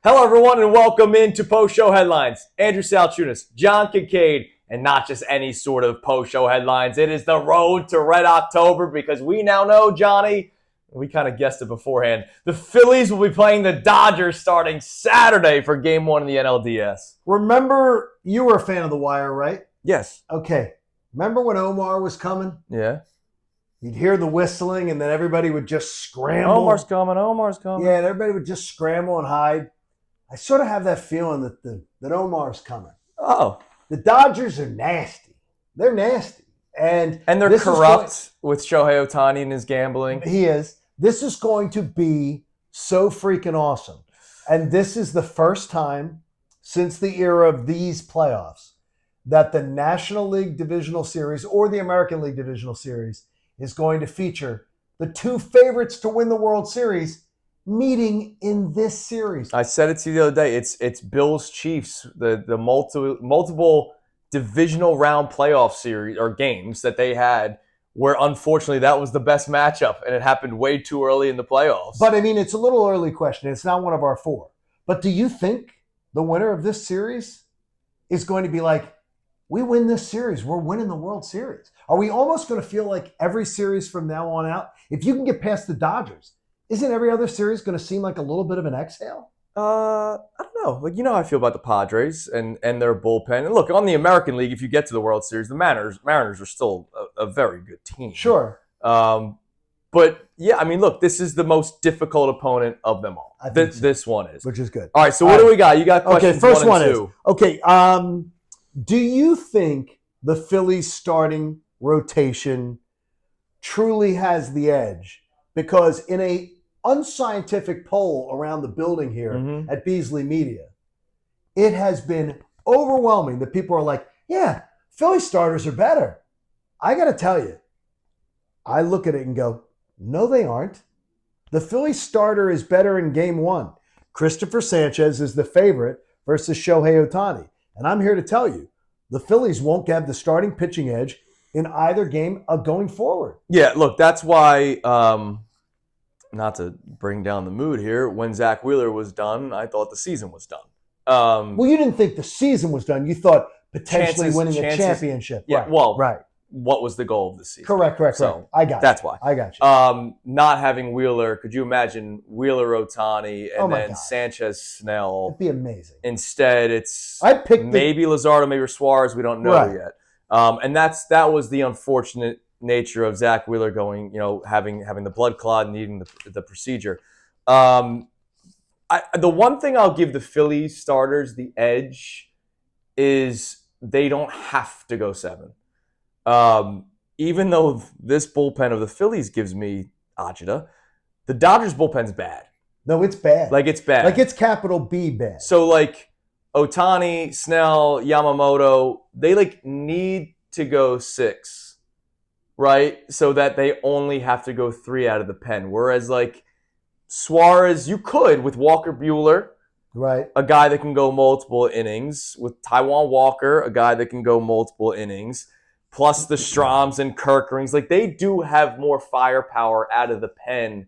Hello, everyone, and welcome into post-show headlines. Andrew Salciunas, John Kincade, and not just any sort of post-show headlines. It is the road to Red October because we now know, Johnny, we kind of guessed it beforehand, the Phillies will be playing the Dodgers starting Saturday for Game 1 in the NLDS. Remember, you were a fan of The Wire, right? Yes. Okay. Remember when Omar was coming? Yeah. You'd hear the whistling, and then everybody would just scramble. Omar's coming. Yeah, and everybody would just scramble and hide. I sort of have that feeling that Omar's coming. Oh. The Dodgers are nasty. They're nasty. And they're corrupt with Shohei Ohtani and his gambling. He is. This is going to be so freaking awesome. And this is the first time since the era of these playoffs that the National League Divisional Series or the American League Divisional Series is going to feature the two favorites to win the World Series meeting in this series. I said it to you the other day. It's Bills Chiefs, the multiple divisional round playoff series or games that they had, where unfortunately that was the best matchup, and it happened way too early in the playoffs. But I mean, it's a little early question. It's not one of our four. But do you think the winner of this series is going to be like, we win this series, we're winning the World Series? Are we almost going to feel like every series from now on out, if you can get past the Dodgers, isn't every other series going to seem like a little bit of an exhale? I don't know. Like, you know how I feel about the Padres and their bullpen. And look, on the American League, if you get to the World Series, the Mariners are still a very good team. Sure. But yeah, I mean, look, this is the most difficult opponent of them all. This one is. Which is good. All right, so what do we got? You got questions. Okay, first one and is. two. Okay, do you think the Phillies starting rotation truly has the edge? Because in a unscientific poll around the building here at Beasley Media, it has been overwhelming that people are like, yeah, Philly starters are better. I got to tell you, I look at it and go, no, they aren't. The Philly starter is better in game one. Christopher Sanchez is the favorite versus Shohei Ohtani. And I'm here to tell you, the Phillies won't have the starting pitching edge in either game going forward. Yeah, look, that's why, not to bring down the mood here, when Zach Wheeler was done, I thought the season was done. Well, you didn't think the season was done. You thought potentially winning a championship. Yeah, right, well, right. What was the goal of the season? Correct. So I got that's why. I got you. Not having Wheeler, could you imagine Wheeler Otani and then God. Sanchez Snell? It'd be amazing. Instead, it's I picked maybe Lazardo, maybe Suarez. We don't know yet. And that was the unfortunate nature of Zach Wheeler going, having the blood clot and needing the procedure. The one thing I'll give the Phillies starters the edge is they don't have to go 7. Even though this bullpen of the Phillies gives me agita, the Dodgers bullpen's bad. No, it's bad. It's bad. It's capital B bad. So Ohtani, Snell, Yamamoto, they need to go 6, right? So that they only have to go 3 out of the pen. Whereas Suarez, you could with Walker Buehler, right? A guy that can go multiple innings. With Taijuan Walker, a guy that can go multiple innings. Plus the Stroms and Kirkerings. They do have more firepower out of the pen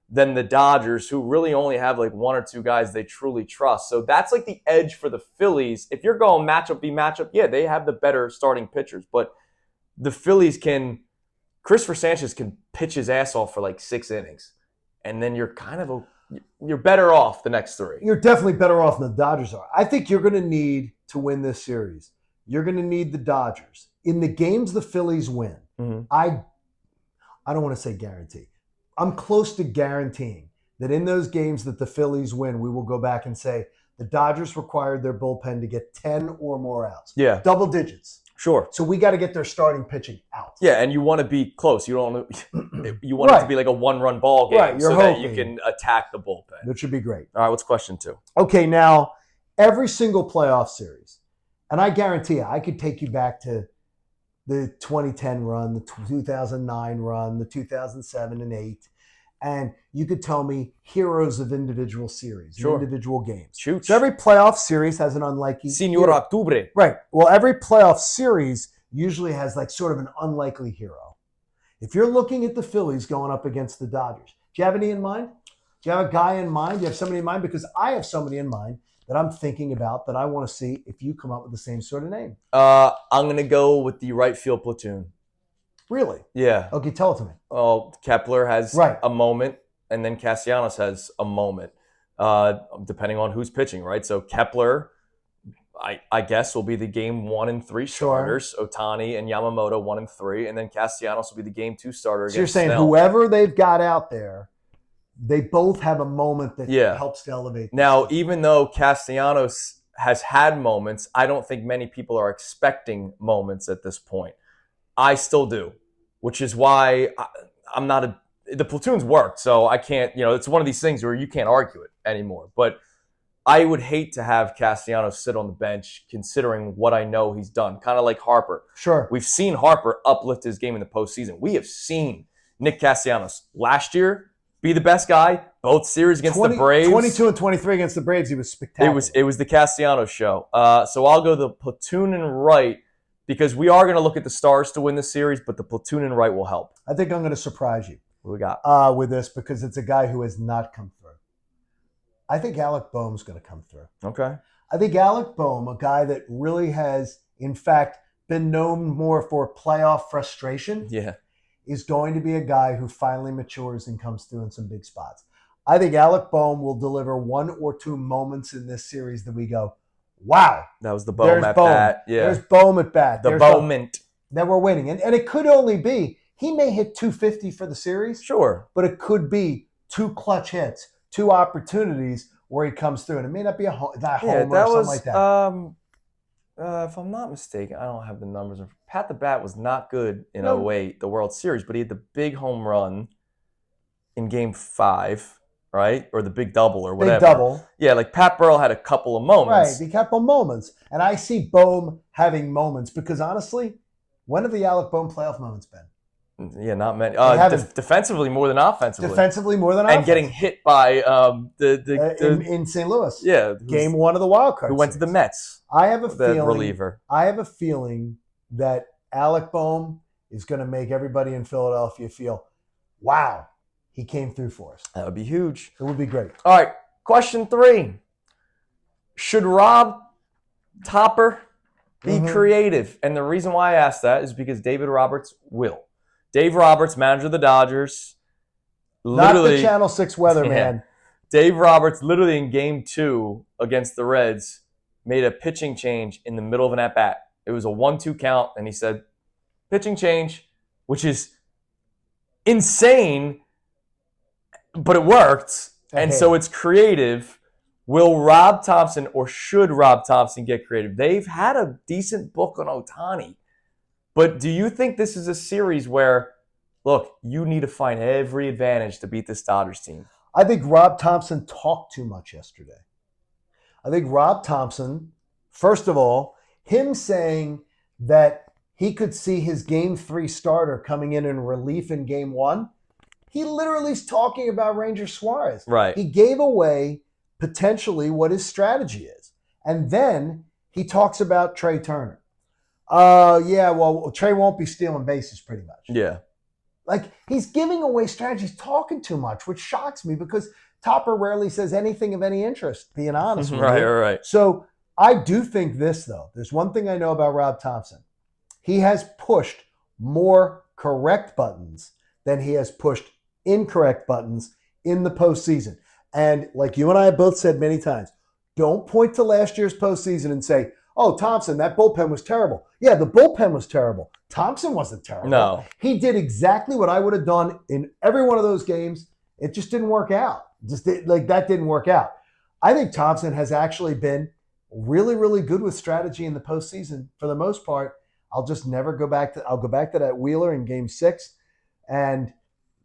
than the Dodgers, who really only have 1 or 2 guys they truly trust. So that's the edge for the Phillies. If you're going matchup, yeah, they have the better starting pitchers. But the Phillies Christopher Sanchez can pitch his ass off for 6 innings. And then you're you're better off the next 3. You're definitely better off than the Dodgers are. I think you're going to need to win this series. You're going to need the Dodgers. In the games the Phillies win, I don't want to say guarantee. I'm close to guaranteeing that in those games that the Phillies win, we will go back and say the Dodgers required their bullpen to get 10 or more outs. Yeah. Double digits. Sure. So we got to get their starting pitching out. Yeah, and you want to be close. You don't you want it to be a 1-run ball game so that you can attack the bullpen. Which would be great. All right, what's question 2? Okay, now every single playoff series, and I guarantee you, I could take you back to the 2010 run, the 2009 run, the 2007 and 8, and you could tell me heroes of individual series, individual games. Shoot. So every playoff series has an unlikely Senor hero. Octubre. Right. Well, every playoff series usually has sort of an unlikely hero. If you're looking at the Phillies going up against the Dodgers, do you have any in mind? Do you have a guy in mind? Do you have somebody in mind? Because I have somebody in mind that I'm thinking about that I want to see if you come up with the same sort of name. I'm going to go with the right field platoon. Really? Yeah. Okay, tell it to me. Oh, Kepler has Right. a moment, and then Castellanos has a moment, depending on who's pitching, right? So Kepler, I guess, will be the game 1 and 3 starters. Sure. Otani and Yamamoto 1 and 3, and then Castellanos will be the game 2 starter So you're against saying Snell. whoever they've got out there, they both have a moment that helps to elevate. Now, even though Castellanos has had moments, I don't think many people are expecting moments at this point. I still do, which is why I'm not the platoon's worked, so I can't, it's one of these things where you can't argue it anymore. But I would hate to have Castellanos sit on the bench considering what I know he's done, kind of like Harper. Sure. We've seen Harper uplift his game in the postseason. We have seen Nick Castellanos last year be the best guy, both series against the Braves. 22 and 23 against the Braves, he was spectacular. It was the Castellanos show. So I'll go the platoon and right because we are going to look at the stars to win the series, but the platoon and right will help. I think I'm going to surprise you. What we got? With this because it's a guy who has not come through. I think Alec Boehm's going to come through. Okay. I think Alec Boehm, a guy that really has, in fact, been known more for playoff frustration, is going to be a guy who finally matures and comes through in some big spots. I think Alec Boehm will deliver 1 or 2 moments in this series that we go, wow. That was the Boehm at bat. Yeah. There's Boehm at bat. The Boehment. That we're waiting. And it could only be, he may hit 250 for the series. Sure. But it could be 2 clutch hits, 2 opportunities where he comes through. And it may not be a home or something like that. If I'm not mistaken, I don't have the numbers. Pat the Bat was not good in 08, the World Series, but he had the big home run in Game 5, right? Or the big double or whatever. Big double. Yeah, like Pat Burrell had a couple of moments. Right, a couple of moments. And I see Boehm having moments because, honestly, when have the Alec Boehm playoff moments been? Yeah, not many. Defensively more than offensively. And getting hit by in St. Louis. Yeah, Game 1 of the wild card. Who went to the Mets? I have a feeling. Reliever. I have a feeling that Alec Boehm is going to make everybody in Philadelphia feel, wow, he came through for us. That would be huge. It would be great. All right, question 3: should Rob Topper be creative? And the reason why I asked that is because David Roberts will. Dave Roberts, manager of the Dodgers. Not the Channel 6 weatherman. Dave Roberts, literally in Game 2 against the Reds, made a pitching change in the middle of an at-bat. It was a 1-2 count, and he said, pitching change, which is insane, but it worked. And so it's creative. Will Rob Thompson or should Rob Thompson get creative? They've had a decent book on Otani. But do you think this is a series where, look, you need to find every advantage to beat this Dodgers team? I think Rob Thompson talked too much yesterday. I think Rob Thompson, first of all, him saying that he could see his Game 3 starter coming in relief in Game 1, he literally is talking about Ranger Suarez. Right. He gave away potentially what his strategy is. And then he talks about Trey Turner. Trey won't be stealing bases pretty much. Yeah. Like, he's giving away strategies, talking too much, which shocks me because Topper rarely says anything of any interest, being honest with you. Right. So I do think this, though. There's one thing I know about Rob Thompson. He has pushed more correct buttons than he has pushed incorrect buttons in the postseason. And like you and I have both said many times, don't point to last year's postseason and say, oh, Thompson, that bullpen was terrible. Yeah, the bullpen was terrible. Thompson wasn't terrible. No. He did exactly what I would have done in every one of those games. It just didn't work out. That didn't work out. I think Thompson has actually been really, really good with strategy in the postseason for the most part. I'll go back to that Wheeler in Game 6. And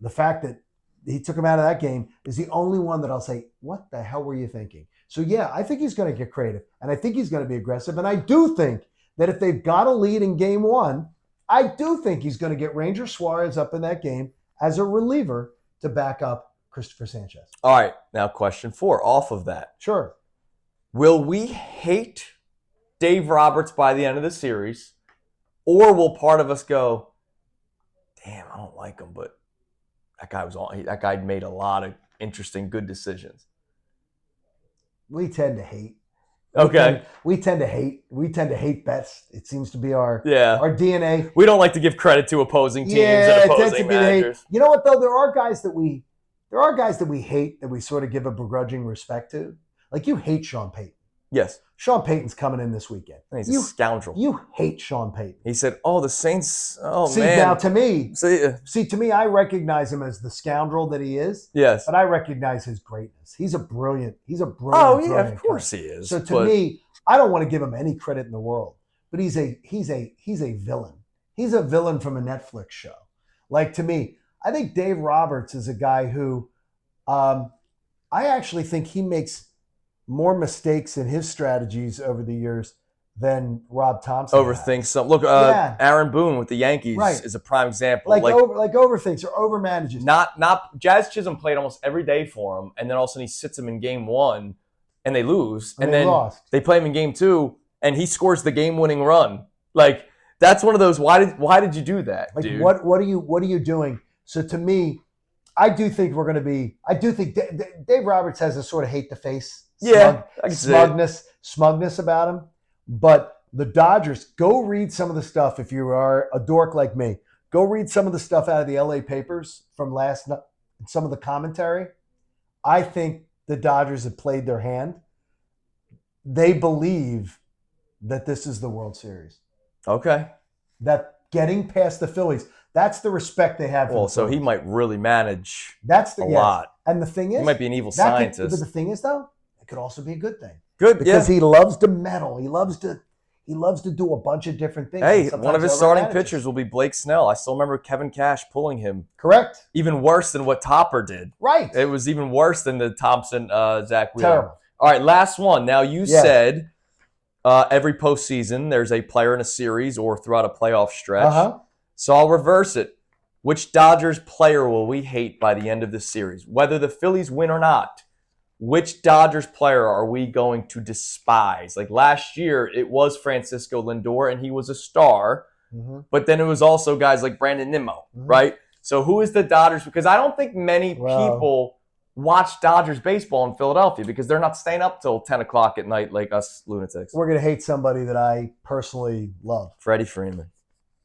the fact that he took him out of that game is the only one that I'll say, what the hell were you thinking? So, yeah, I think he's going to get creative, and I think he's going to be aggressive. And I do think that if they've got a lead in Game 1, I do think he's going to get Ranger Suarez up in that game as a reliever to back up Christopher Sanchez. All right, now question 4, off of that. Sure. Will we hate Dave Roberts by the end of the series, or will part of us go, damn, I don't like him, but that guy made a lot of interesting, good decisions. We tend to hate. Okay. We tend to hate bets. It seems to be our Yeah. our DNA. We don't like to give credit to opposing teams Yeah, and it tends to opposing be the hate. managers. You know what though? There are guys that we hate that we sort of give a begrudging respect to. Like you hate Sean Payton. Yes. Sean Payton's coming in this weekend. He's a scoundrel. You hate Sean Payton. He said, "Oh, the Saints. Oh See, man." now to me, See, to me, I recognize him as the scoundrel that he is. yes. But I recognize his greatness. He's a brilliant. Oh yeah, brilliant of course guy. he is. So to me, I don't want to give him any credit in the world. But he's a villain. He's a villain from a Netflix show. Like to me, I think Dave Roberts is a guy who, I actually think he makes more mistakes in his strategies over the years than Rob Thompson overthinks has. some. Look, Aaron Boone with the Yankees is a prime example. Like overthinks or overmanages. Not Jazz Chisholm played almost every day for him, and then all of a sudden he sits him in game 1, and they lose, and then they play him in game 2, and he scores the game-winning run. Like that's one of those. Why did you do that, like, dude? What are you doing? So to me, I do think we're going to be. I do think Dave Roberts has a sort of hate the face. Smugness about him. But the Dodgers, go read some of the stuff if you are a dork like me. Go read some of the stuff out of the LA papers from last night, some of the commentary. I think the Dodgers have played their hand. They believe that this is the World Series. Okay. That getting past the Phillies, that's the respect they have for the Phillies. So he might really manage a lot. lot. And the thing is, he might be an evil scientist. But the thing is, though, it could also be a good thing. Good, because he loves to meddle. He loves to do a bunch of different things. Hey, one of his starting pitchers will be Blake Snell. I still remember Kevin Cash pulling him. Correct. Even worse than what Topper did. Right. It was even worse than the Thompson Zach Wheeler. Terrible. All right, last one. Now you said every postseason there's a player in a series or throughout a playoff stretch. So I'll reverse it. Which Dodgers player will we hate by the end of the series? Whether the Phillies win or not, which Dodgers player are we going to despise? Like last year, it was Francisco Lindor, and he was a star. Mm-hmm. But then it was also guys like Brandon Nimmo, right? So who is the Dodgers? Because I don't think many people watch Dodgers baseball in Philadelphia because they're not staying up till 10 o'clock at night like us lunatics. We're going to hate somebody that I personally love. Freddie Freeman.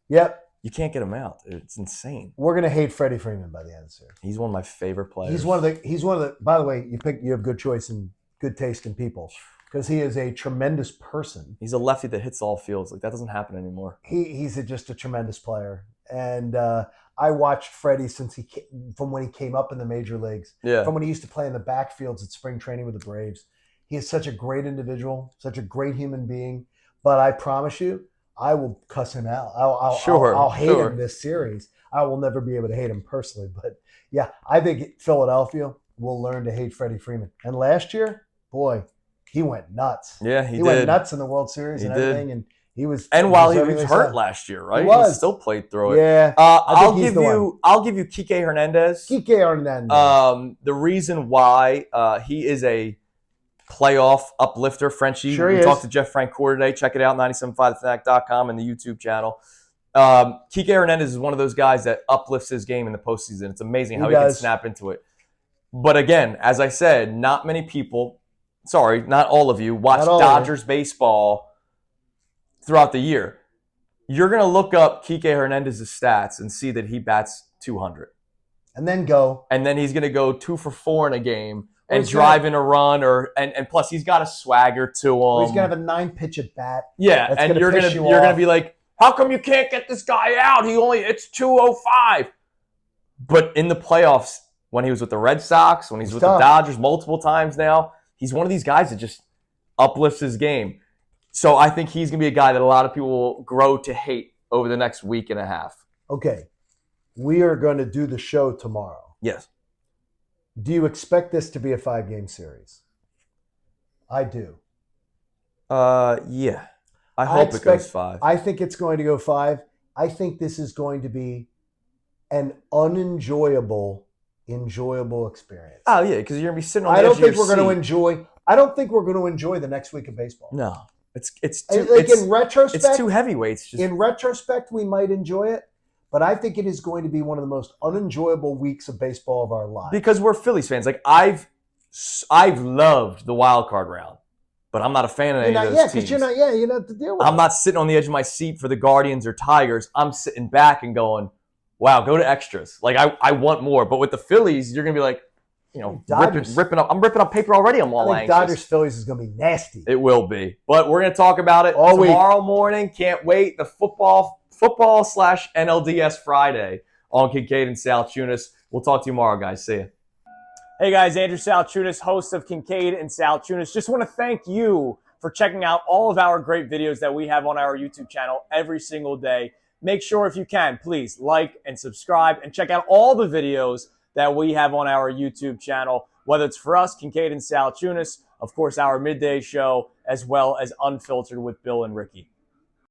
Yep. You can't get him out. It's insane. We're going to hate Freddie Freeman by the end of the series. He's one of my favorite players. He's one of the. By the way, you have good choice and good taste in people because he is a tremendous person. He's a lefty that hits all fields. Like that doesn't happen anymore. He's just a tremendous player, and I watched Freddie from when he came up in the major leagues. Yeah. From when he used to play in the backfields at spring training with the Braves. He is such a great individual, such a great human being. But I promise you, I will cuss him out. I'll hate him this series. I will never be able to hate him personally. But, yeah, I think Philadelphia will learn to hate Freddie Freeman. And last year, boy, he went nuts. Yeah, he went nuts in the World Series and everything. Did. And he was – And while he was hurt last year, right? He still played through it. Yeah. I'll give you Kike Hernandez. Kike Hernandez. The reason why he is a playoff uplifter. Frenchie. Sure we talked to Jeff Francoeur today. Check it out, 975thefanatic.com and the YouTube channel. Kike Hernandez is one of those guys that uplifts his game in the postseason. It's amazing how he can snap into it. But again, as I said, not many people, not all of you, watch Dodgers baseball throughout the year. You're going to look up Kike Hernandez's stats and see that he bats 200. And then go. And then he's going to go 2 for 4 in a game. And drive in a run, and plus he's got a swagger to him. He's gonna have a 9-pitch at bat. Yeah, and you're gonna be like, how come you can't get this guy out? It's 205. But in the playoffs, when he was with the Red Sox, when he's with the Dodgers multiple times now, he's one of these guys that just uplifts his game. So I think he's gonna be a guy that a lot of people will grow to hate over the next week and a half. Okay, we are going to do the show tomorrow. Yes. Do you expect this to be a 5-game series? I do. Yeah. I hope it goes 5. I think it's going to go 5. I think this is going to be an enjoyable experience. Oh yeah, because you're gonna be sitting on. I don't think we're going to enjoy. I don't think we're going to enjoy the next week of baseball. No, it's in retrospect. It's two heavyweights. In retrospect, we might enjoy it, but I think it is going to be one of the most unenjoyable weeks of baseball of our lives. Because we're Phillies fans. Like I've loved the wild card round, but I'm not a fan of any of those teams. You're not to deal with I'm not sitting on the edge of my seat for the Guardians or Tigers. I'm sitting back and going, wow, go to extras. Like I want more. But with the Phillies, you're gonna be like, ripping up. I'm ripping up paper already. I'm all anxious. Dodgers Phillies is gonna be nasty. It will be. But we're gonna talk about it tomorrow morning. Can't wait. The football / NLDS Friday on Kincade and Salciunas. We'll talk to you tomorrow, guys. See ya. Hey guys, Andrew Salciunas, host of Kincade and Salciunas. Just want to thank you for checking out all of our great videos that we have on our YouTube channel every single day. Make sure, if you can, please like and subscribe and check out all the videos that we have on our YouTube channel, whether it's for us, Kincade and Salciunas, of course, our midday show, as well as Unfiltered with Bill and Ricky.